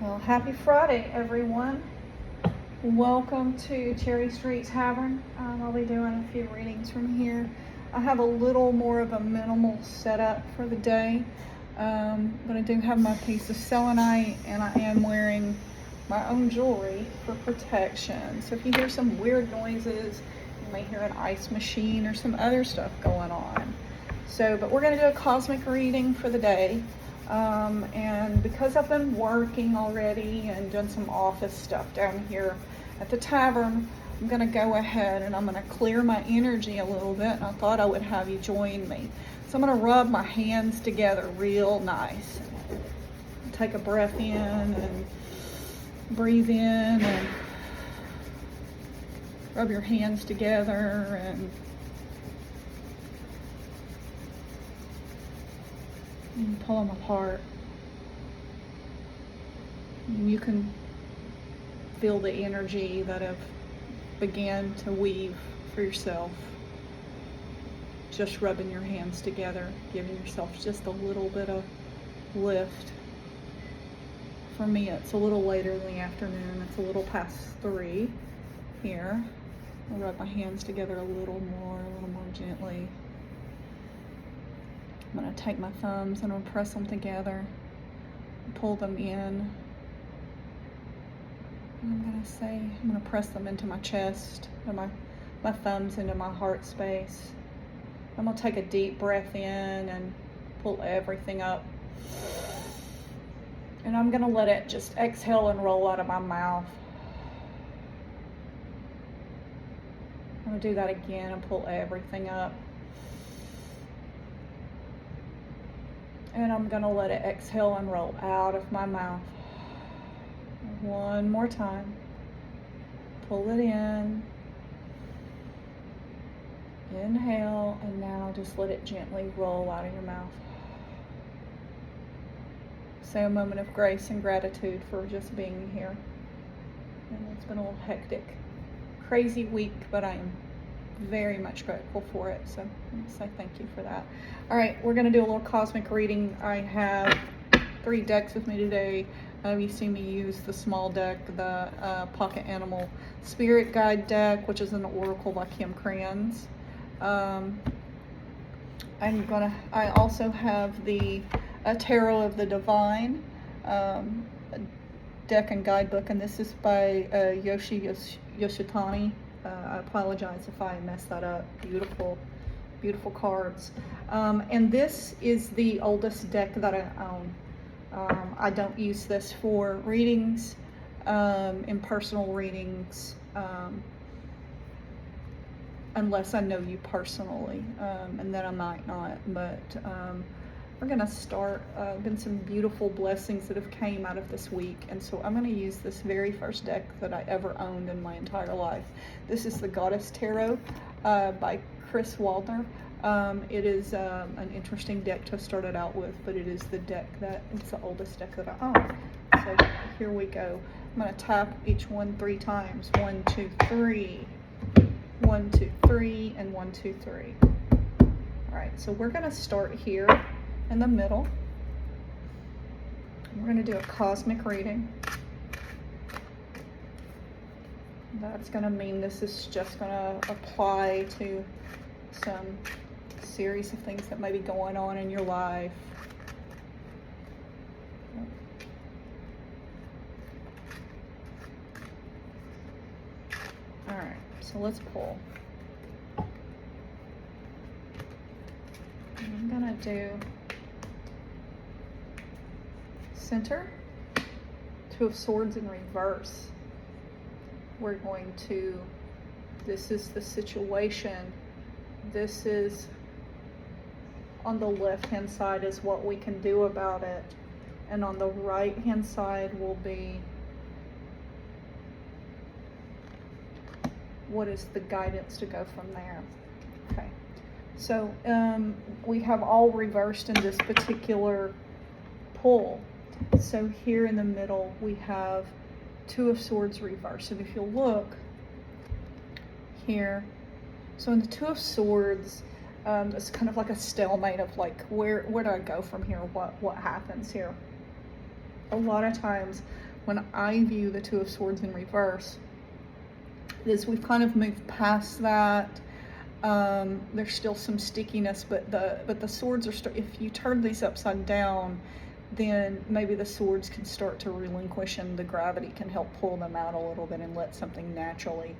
Well, happy Friday, everyone. Welcome to Cherry Street Tavern. I'll be doing a few readings from here. I have a little more of a minimal setup for the day, but I do have my piece of selenite, and I am wearing my own jewelry for protection. So if you hear some weird noises, you may hear an ice machine or some other stuff going on. But we're going to do a cosmic reading for the day. And because I've been working already and done some office stuff down here at the tavern, I'm going to go ahead and I'm going to clear my energy a little bit, and I thought I would have you join me. So I'm going to rub my hands together real nice. Take a breath in and breathe in and rub your hands together and pull them apart. You can feel the energy that have began to weave for yourself. Just rubbing your hands together, giving yourself just a little bit of lift. For me, it's a little later in the afternoon. It's a little past 3 here. I'll rub my hands together a little more gently. I'm going to take my thumbs and I'm going to press them together, pull them in. And I'm going to press them into my chest, and my thumbs into my heart space. I'm going to take a deep breath in and pull everything up. And I'm going to let it just exhale and roll out of my mouth. I'm going to do that again and pull everything up. And I'm going to let it exhale and roll out of my mouth. One more time. Pull it in. Inhale, and now just let it gently roll out of your mouth. Say a moment of grace and gratitude for just being here. And it's been a little hectic, crazy week, but I am very much grateful for it. So I'm going to say thank you for that. All right, we're going to do a little cosmic reading. I have 3 decks with me today. You see me use the small deck, the Pocket Animal Spirit Guide deck, which is an oracle by Kim Kranz. I also have the Tarot of the Divine deck and guidebook, and this is by Yoshitani. I apologize if I messed that up. Beautiful, beautiful cards. And this is the oldest deck that I own. I don't use this for readings, in personal readings, unless I know you personally, and then I might not. But we're going to start. Been some beautiful blessings that have came out of this week, and so I'm going to use this very first deck that I ever owned in my entire life. This is the Goddess Tarot by Chris Walter. It is an interesting deck to start it out with, but it is the deck it's the oldest deck that I own. So here we go. I'm going to tap each one 3 times. 1, 2, 3. 1, 2, 3, and 1, 2, 3. All right, so we're going to start here in the middle. We're going to do a cosmic reading. That's going to mean this is just going to apply to some series of things that may be going on in your life. All right, so let's pull. I'm gonna do center, 2 of Swords in reverse. We're going to, this is the situation. This is on the left hand side is what we can do about it, and on the right hand side will be what is the guidance to go from there. Okay, so we have all reversed in this particular pull. So here in the middle we have 2 of Swords reversed, and if you'll look here, so in the 2 of Swords, it's kind of like a stalemate of like, where do I go from here? What happens here? A lot of times when I view the Two of Swords in reverse, is we've kind of moved past that. There's still some stickiness, but the swords are if you turn these upside down, then maybe the swords can start to relinquish and the gravity can help pull them out a little bit and let something naturally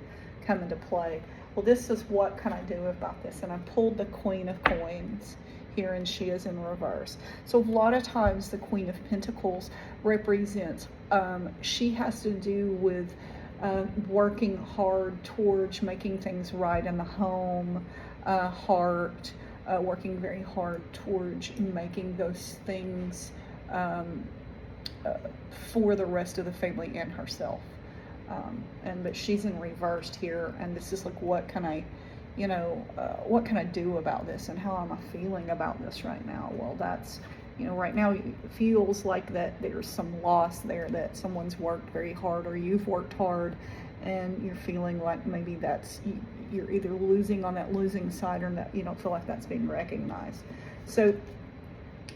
come into play. Well, this is what can I do about this? And I pulled the Queen of Coins here, and she is in reverse. So a lot of times the Queen of Pentacles represents, she has to do with working hard towards making things right in the home, heart, working very hard towards making those things for the rest of the family and herself. But she's in reversed here, and this is like, what can I, what can I do about this, and how am I feeling about this right now? Well, that's, right now it feels like that there's some loss there, that someone's worked very hard, or you've worked hard, and you're feeling like maybe that's, you're either losing on that losing side, or that you don't feel like that's being recognized. So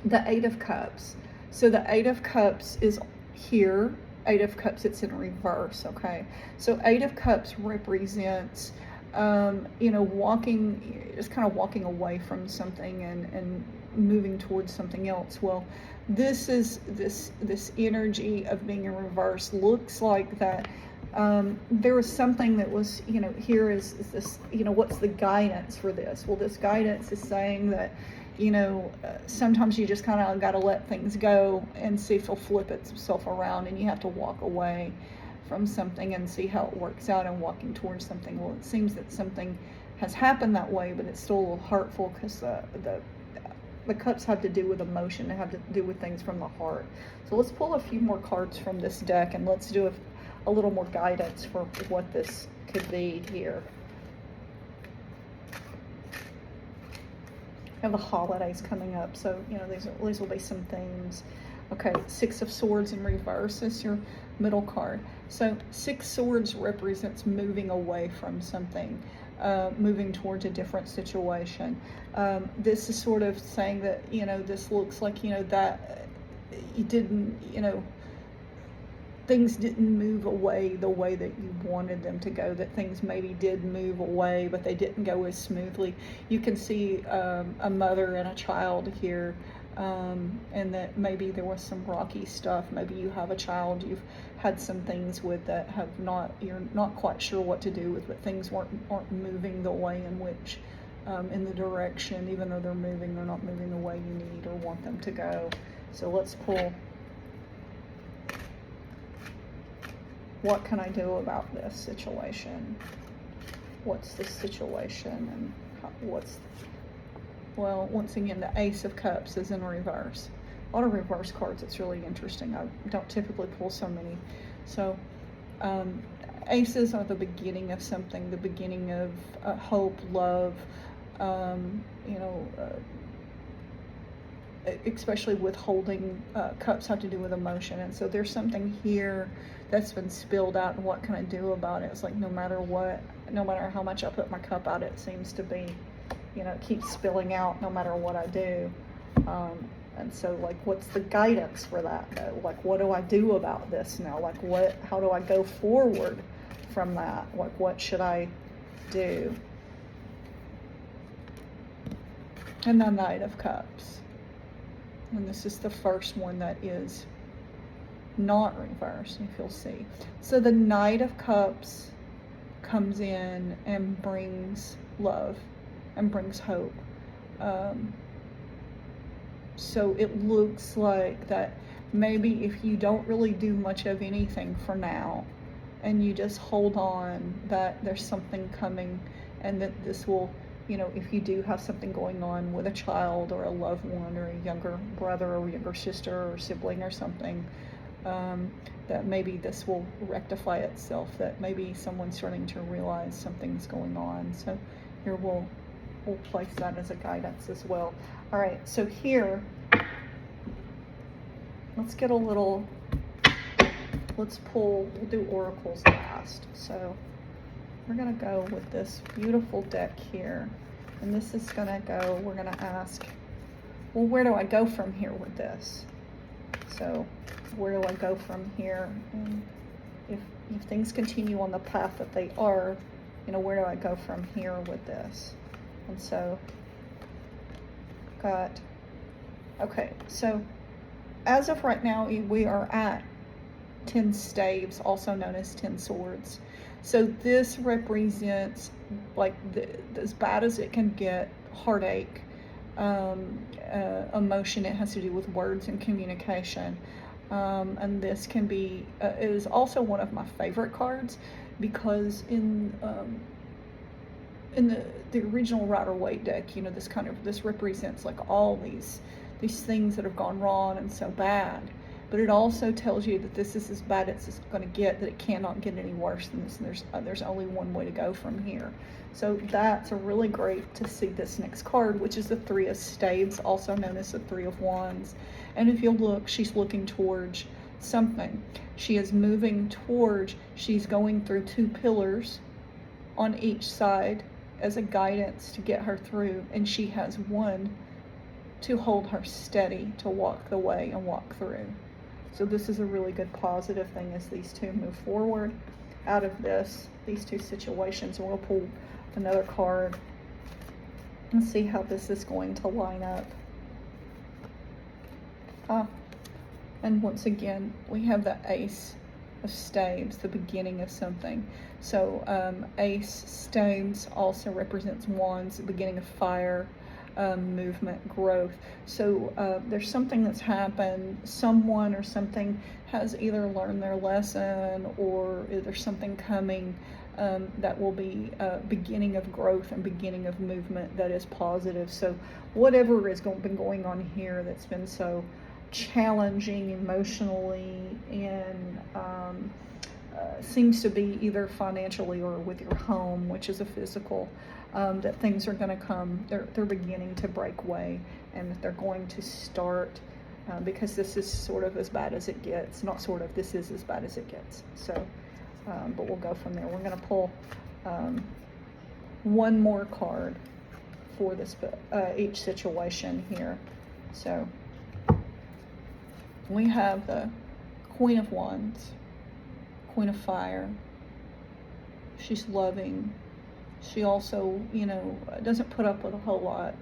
the Eight of Cups. So the Eight of Cups is here. Eight of Cups, it's in reverse, okay? So Eight of Cups represents, walking, just kind of walking away from something and moving towards something else. Well, this is this energy of being in reverse looks like that there was something that was, here is this, what's the guidance for this? Well, this guidance is saying that, sometimes you just kind of got to let things go and see if it'll flip itself around, and you have to walk away from something and see how it works out and walking towards something. Well, it seems that something has happened that way, but it's still a little hurtful because the cups have to do with emotion. They have to do with things from the heart. So let's pull a few more cards from this deck, and let's do a little more guidance for what this could be here. We have the holidays coming up, so these will be some themes. Okay, Six of Swords in reverse is your middle card. So Six Swords represents moving away from something, moving towards a different situation. This is sort of saying that, this looks like, that you didn't, things didn't move away the way that you wanted them to go, that things maybe did move away, but they didn't go as smoothly. You can see a mother and a child here, and that maybe there was some rocky stuff. Maybe you have a child you've had some things with that you're not quite sure what to do with, but things aren't moving the way in which, in the direction, even though they're not moving the way you need or want them to go. So let's pull. What can I do about this situation? What's the situation, and well, once again, the Ace of Cups is in reverse. A lot of reverse cards. It's really interesting. I don't typically pull so many. So aces are the beginning of something, the beginning of hope, love, especially with holding cups have to do with emotion. And so there's something here that's been spilled out, and what can I do about it? It's like, no matter how much I put my cup out, it seems to be, it keeps spilling out no matter what I do. And so, like, what's the guidance for that, though? Like, what do I do about this now? Like, how do I go forward from that? Like, what should I do? And the Knight of Cups. And this is the first one that is not reversed, if you'll see. So the Knight of Cups comes in and brings love and brings hope. So it looks like that maybe if you don't really do much of anything for now, and you just hold on, that there's something coming, and that this will, if you do have something going on with a child or a loved one or a younger brother or younger sister or sibling or something, that maybe this will rectify itself, that maybe someone's starting to realize something's going on. So here we'll place that as a guidance as well. All right, so here, let's pull, we'll do oracles last. So we're gonna go with this beautiful deck here, and this is gonna go, we're gonna ask, well, where do I go from here with this? So where do I go from here? And if things continue on the path that they are, you know, where do I go from here with this? And so, okay, so as of right now, we are at 10 staves, also known as 10 swords. So this represents, like, as bad as it can get, heartache, emotion. It has to do with words and communication. And this can be, it is also one of my favorite cards, because in the original Rider-Waite deck, you know, this represents like all these things that have gone wrong and so bad. But it also tells you that this is as bad as it's going to get, that it cannot get any worse than this, and there's only one way to go from here. So that's a really great to see this next card, which is the Three of Staves, also known as the Three of Wands. And if you look, she's looking towards something. She is moving towards, she's going through two pillars on each side as a guidance to get her through, and she has one to hold her steady, to walk the way and walk through. So this is a really good positive thing as these two move forward out of these two situations. And we'll pull another card and see how this is going to line up. And once again, we have the Ace of Staves, the beginning of something. So Ace Staves also represents wands, the beginning of fire, movement, growth. So there's something that's happened. Someone or something has either learned their lesson, or there's something coming that will be beginning of growth and beginning of movement that is positive. So whatever has been going on here that's been so challenging emotionally, and seems to be either financially or with your home, which is a physical, that things are going to come, they're beginning to break away, and that they're going to start, because this is sort of as bad as it gets. Not sort of, this is as bad as it gets. So, but we'll go from there. We're going to pull one more card for this each situation here. So we have the Queen of Wands, Queen of Fire. She's loving. She also, you know, doesn't put up with a whole lot.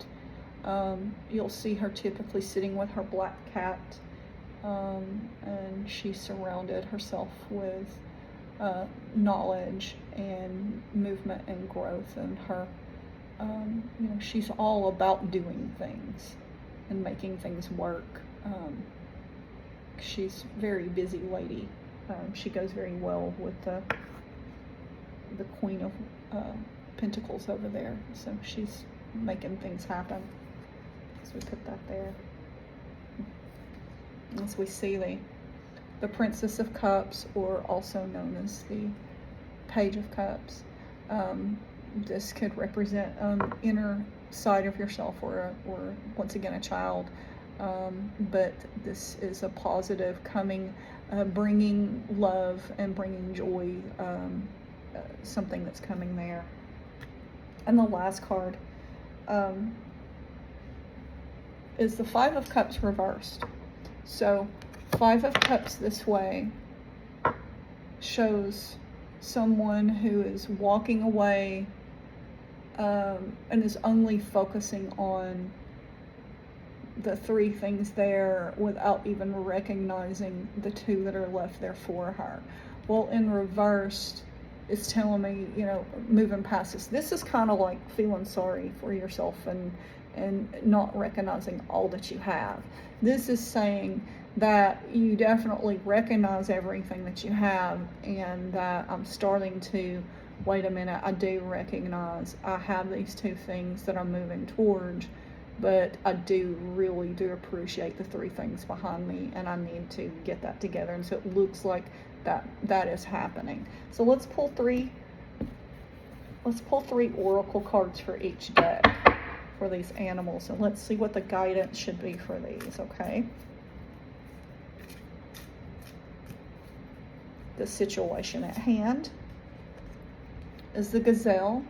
You'll see her typically sitting with her black cat, and she surrounded herself with knowledge and movement and growth, and her, you know, she's all about doing things and making things work. She's a very busy lady. She goes very well with the Queen of Pentacles over there. So she's making things happen. So we put that there. As we see the Princess of Cups, or also known as the Page of Cups. This could represent inner side of yourself, or once again a child. But this is a positive coming, bringing love and bringing joy, something that's coming there. And the last card is the Five of Cups reversed. So Five of Cups this way shows someone who is walking away, and is only focusing on the three things there without even recognizing the two that are left there for her. Well, in reversed, it's telling me, you know, moving past this. This is kind of like feeling sorry for yourself and not recognizing all that you have. This is saying that you definitely recognize everything that you have, and that I'm starting to, wait a minute, I do recognize I have these two things that I'm moving towards, but I really do appreciate the three things behind me, and I need to get that together. And so it looks like that is happening. So let's pull three oracle cards for each deck for these animals, and let's see what the guidance should be for these. Okay, the situation at hand is the Gazelle.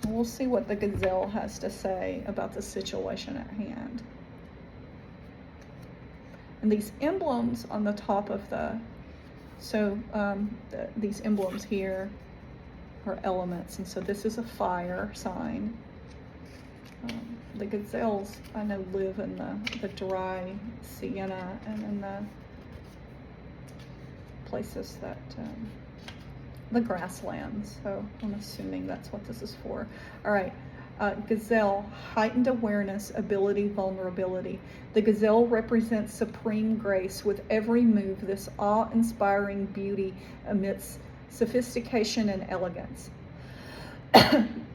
We'll see what the Gazelle has to say about the situation at hand. And these emblems on the top of these emblems here are elements. And so this is a fire sign. The gazelles, I know, live in the dry sienna and in the places that, the grasslands. So I'm assuming that's what this is for. All right. Gazelle, heightened awareness, ability, vulnerability. The gazelle represents supreme grace. With every move, this awe-inspiring beauty amidst sophistication and elegance.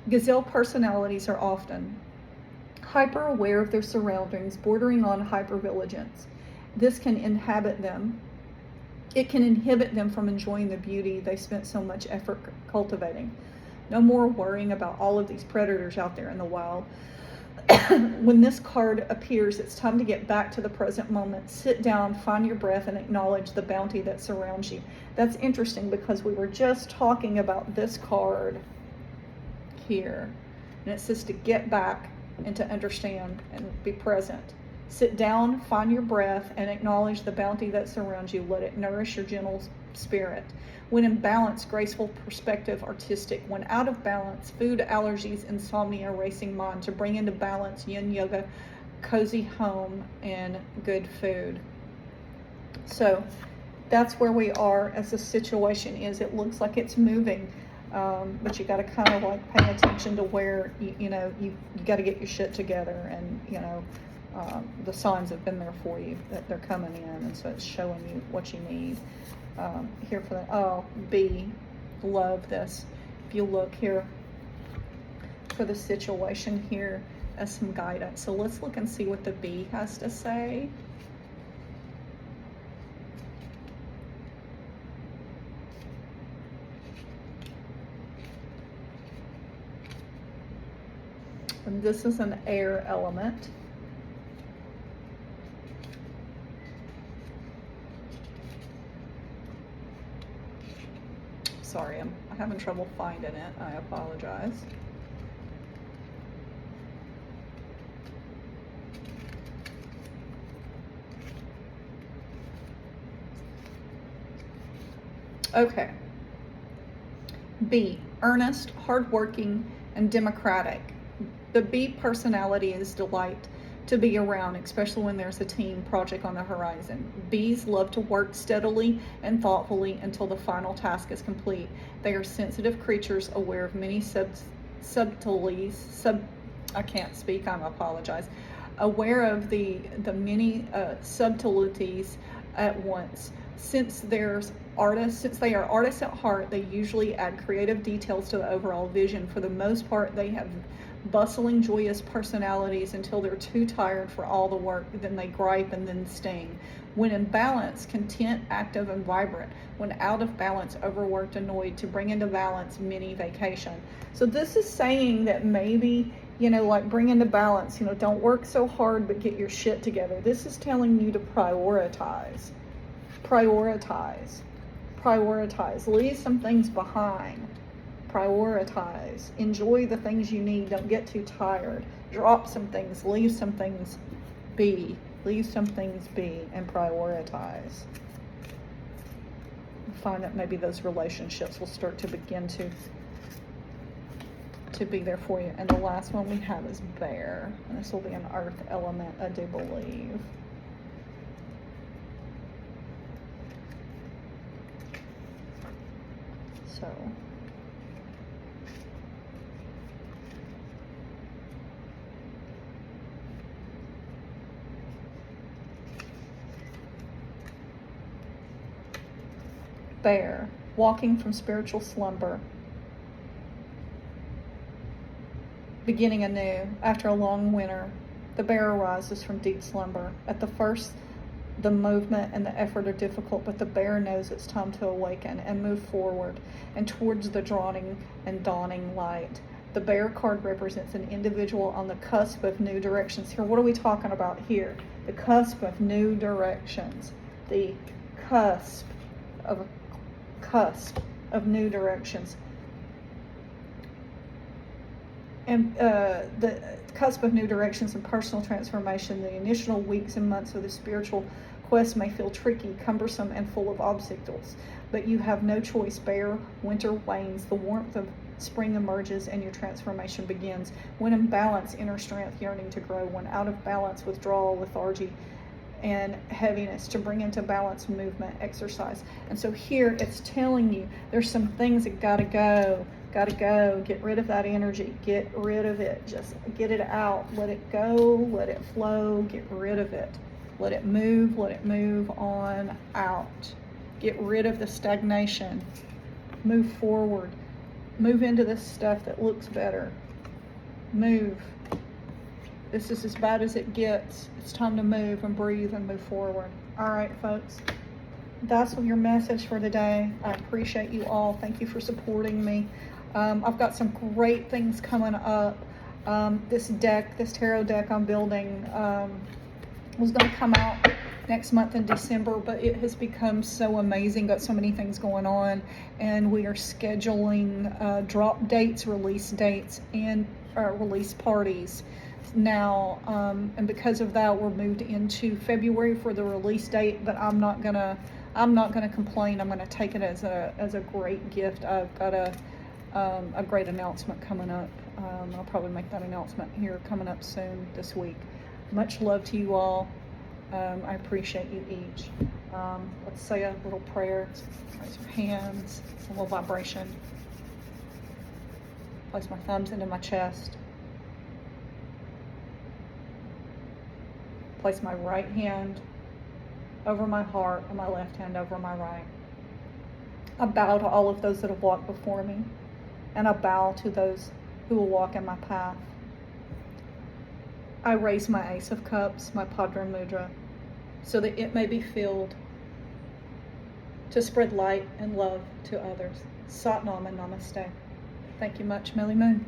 Gazelle personalities are often hyper-aware of their surroundings, bordering on hypervigilance. This can inhibit them from enjoying the beauty they spent so much effort cultivating. No more worrying about all of these predators out there in the wild. When this card appears, it's time to get back to the present moment. Sit down, find your breath, and acknowledge the bounty that surrounds you. That's interesting because we were just talking about this card here. And it says to get back and to understand and be present. Sit down, find your breath, and acknowledge the bounty that surrounds you. Let it nourish your gentle spirit. When in balance, graceful perspective, artistic. When out of balance, food, allergies, insomnia, racing mind. To bring into balance, yin yoga, cozy home, and good food. So that's where we are as the situation is. It looks like it's moving, but you got to kind of like pay attention to where, you got to get your shit together, and, the signs have been there for you, that they're coming in, and so it's showing you what you need. Here for the B, love this. If you look here for the situation here as some guidance. So let's look and see what the B has to say. And this is an air element. Sorry, I'm having trouble finding it. I apologize. Okay. B, earnest, hardworking, and democratic. The B personality is delight to be around, especially when there's a team project on the horizon. Bees love to work steadily and thoughtfully until the final task is complete. They are sensitive creatures, aware of many subtleties. I can't speak, I apologize. Aware of the many subtleties at once. Since they are artists at heart, they usually add creative details to the overall vision. For the most part, they have bustling, joyous personalities until they're too tired for all the work. Then they gripe and then sting. When in balance, content, active, and vibrant. When out of balance, overworked, annoyed. To bring into balance, mini vacation. So this is saying that maybe, like bring into balance, don't work so hard, but get your shit together. This is telling you to prioritize. Leave some things behind. Prioritize. Enjoy the things you need. Don't get too tired. Drop some things. Leave some things be. And prioritize. Find that maybe those relationships will start to begin to be there for you. And the last one we have is bear. And this will be an earth element, I do believe. So bear, walking from spiritual slumber, beginning anew after a long winter. The bear arises from deep slumber. At the first, the movement and the effort are difficult, but the bear knows it's time to awaken and move forward and towards the dawning light. The bear card represents an individual on the cusp of new directions. Here, what are we talking about here? The cusp of new directions. The cusp of new directions. And the cusp of new directions and personal transformation. The initial weeks and months of the spiritual Quests may feel tricky, cumbersome, and full of obstacles, but you have no choice. Bare winter wanes, the warmth of spring emerges, and your transformation begins. When in balance, inner strength, yearning to grow. When out of balance, withdrawal, lethargy, and heaviness. To bring into balance, movement, exercise. And so here it's telling you there's some things that gotta go. Get rid of that energy. Get rid of it. Just get it out. Let it go. Let it flow. Get rid of it. Let it move. Let it move on out. Get rid of the stagnation. Move forward. Move into the stuff that looks better. Move. This is as bad as it gets. It's time to move and breathe and move forward. All right, folks. That's your message for the day. I appreciate you all. Thank you for supporting me. I've got some great things coming up. This tarot deck I'm building was going to come out next month in December, but it has become so amazing. Got so many things going on, and we are scheduling drop dates, release dates, and release parties now, and because of that we're moved into February for the release date, but I'm not gonna complain. I'm gonna take it as a great gift. I've got a great announcement coming up. I'll probably make that announcement here coming up soon this week. Much love to you all. I appreciate you each. Let's say a little prayer. Raise your hands, a little vibration. Place my thumbs into my chest. Place my right hand over my heart and my left hand over my right. I bow to all of those that have walked before me, and I bow to those who will walk in my path. I raise my Ace of Cups, my Padre Mudra, so that it may be filled to spread light and love to others. Sat Nam and Namaste. Thank you much, Millie Moon.